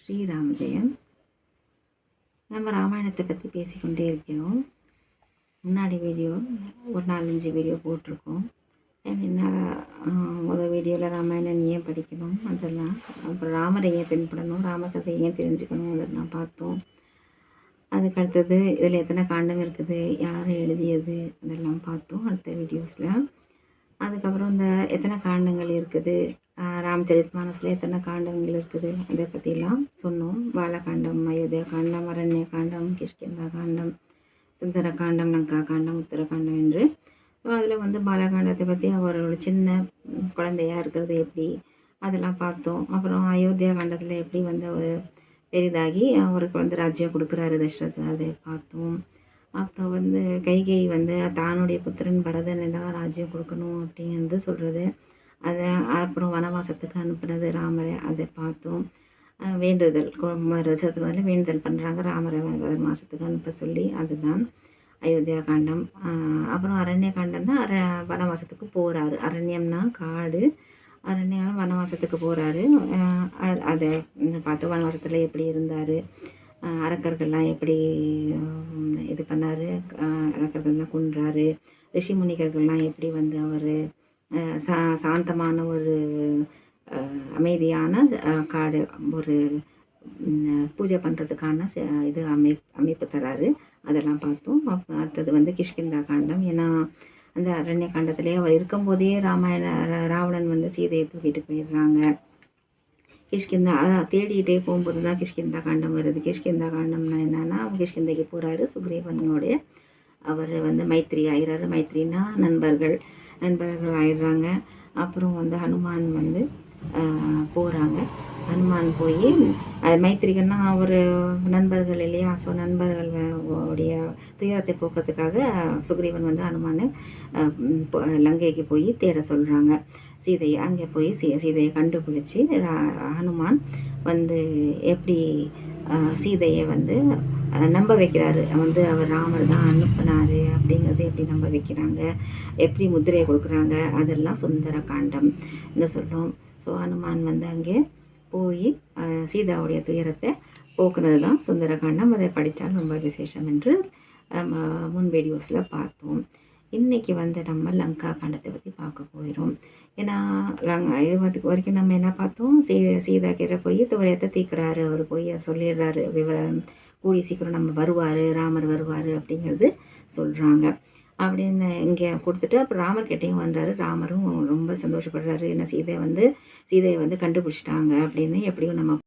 ஸ்ரீராம ஜெயம். நம்ம ராமாயணத்தை பற்றி பேசிக்கொண்டே இருக்கிறோம். முன்னாடி வீடியோ ஒரு 4-5 வீடியோ போட்டிருக்கோம். எப்படின்னா முதல் வீடியோவில் ராமாயணம் ஏன் படிக்கணும் அதெல்லாம், அப்புறம் ராமரை ஏன் பின்பற்றணும், ராமகதை ஏன் தெரிஞ்சுக்கணும் அதெல்லாம் பார்த்தோம். அதுக்கு அடுத்தது இதில் எத்தனை காண்டம் இருக்குது, யார் எழுதியது அதெல்லாம் பார்த்தோம் அடுத்த வீடியோஸில். அதுக்கப்புறம் இந்த எத்தனை காண்டங்கள் இருக்குது, ராமச்சரித்மானஸில் எத்தனை காண்டங்கள் இருக்குது அதை பற்றிலாம் சொன்னோம். பாலகாண்டம், அயோத்தியா காண்டம், அரண்ய காண்டம், கிஷ்கிந்தா காண்டம், சுந்தர காண்டம், லங்கா காண்டம், உத்தரகாண்டம் என்று. அதில் பாலகாண்டத்தை பற்றி அவரோட சின்ன குழந்தையாக இருக்கிறது எப்படி அதெல்லாம் பார்த்தோம். அப்புறம் அயோத்தியா காண்டத்தில் எப்படி அவர் பெரிதாகி அவருக்கு ராஜ்யம் கொடுக்குறாரு தசரத், அதை பார்த்தோம். அப்புறம் கைகை தானுடைய புத்திரன் பரதனை தான் ராஜ்யம் கொடுக்கணும் அப்படிங்கிறது சொல்கிறது. அதை அப்புறம் வனவாசத்துக்கு அனுப்புனது ராமரை, அதை பார்த்தோம். வேண்டுதல் தசரத்துக்கு வேண்டுதல் பண்ணுறாங்க ராமரை வனவாசத்துக்கு அனுப்ப சொல்லி, அதுதான் அயோத்தியா காண்டம். அப்புறம் அரண்ய காண்டம் தான் வனவாசத்துக்கு போகிறாரு. அரண்யம்னா காடு, அரண்யம் வனவாசத்துக்கு போகிறாரு. அதை பார்த்து வனவாசத்தில் எப்படி இருந்தார், அரக்கர்கள்லாம் எப்படி இது பண்ணார், அரக்கர்கள்லாம் கொன்றாரு, ரிஷி முனிகர்கள்லாம் எப்படி அவர் சாந்தமான ஒரு அமைதியான காடு ஒரு பூஜை பண்ணுறதுக்கான இது அமைப்பு தராரு, அதெல்லாம் பார்த்தோம். அடுத்தது கிஷ்கிந்தா காண்டம். ஏன்னா அந்த அரண்ய காண்டத்திலே அவர் இருக்கும்போதே ராவணன் சீதையை தூக்கிட்டு போயிடுறாங்க. கிஷ்கிந்தா தேடிகிட்டே போகும்போது தான் கிஷ்கிந்தா காண்டம் வருது. கிஷ்கிந்தா காண்டம்னா என்னென்னா, கிஷ்கிந்தைக்கு போகிறாரு சுக்ரீவனுடைய, அவர் மைத்ரி ஆகிறாரு. மைத்ரினா நண்பர்கள் ஆயிடுறாங்க. அப்புறம் ஹனுமான் போகிறாங்க. ஹனுமான் போய் அது மைத்திரிகன்னா அவர் நண்பர்கள் இல்லையா, ஸோ நண்பர்கள் உடைய துயரத்தை போக்கிறதுக்காக சுக்ரீவன் ஹனுமானை லங்கைக்கு போய் தேட சொல்கிறாங்க சீதையை. அங்கே போய் சீதையை கண்டுபிடிச்சி ஹனுமான் எப்படி சீதையை நம்ப வைக்கிறாரு. அவர் ராமர் தான் அனுப்புனார் அப்படிங்கிறது எப்படி நம்ப வைக்கிறாங்க, எப்படி முத்திரையை கொடுக்குறாங்க, அதெல்லாம் சுந்தர காண்டம்னு சொல்லும். ஸோ ஹனுமான் அங்கே போய் சீதாவுடைய துயரத்தை போக்குனது தான் சுந்தரகாண்டம். அதை படித்தால் ரொம்ப விசேஷம் என்று நம்ம முன் வீடியோஸில் பார்த்தோம். இன்றைக்கி நம்ம லங்கா காண்டத்தை பற்றி பார்க்க போயிடும். ஏன்னா இது வரைக்கும் நம்ம என்ன பார்த்தோம், சீதா கிட்ட போய் துயரத்தை தீர்க்குறாரு. அவர் போய் சொல்லிடுறாரு விவரம், கூடிய சீக்கிரம் நம்ம வருவார், ராமர் வருவார் அப்படிங்கிறது சொல்கிறாங்க. அப்படின்னு இங்கே கொடுத்துட்டு அப்புறம் ராமர்கிட்டையும் வந்தார். ராமரும் ரொம்ப சந்தோஷப்படுறாரு. ஏன்னா சீதையை கண்டுபிடிச்சிட்டாங்க அப்படின்னு எப்படியும் நம்ம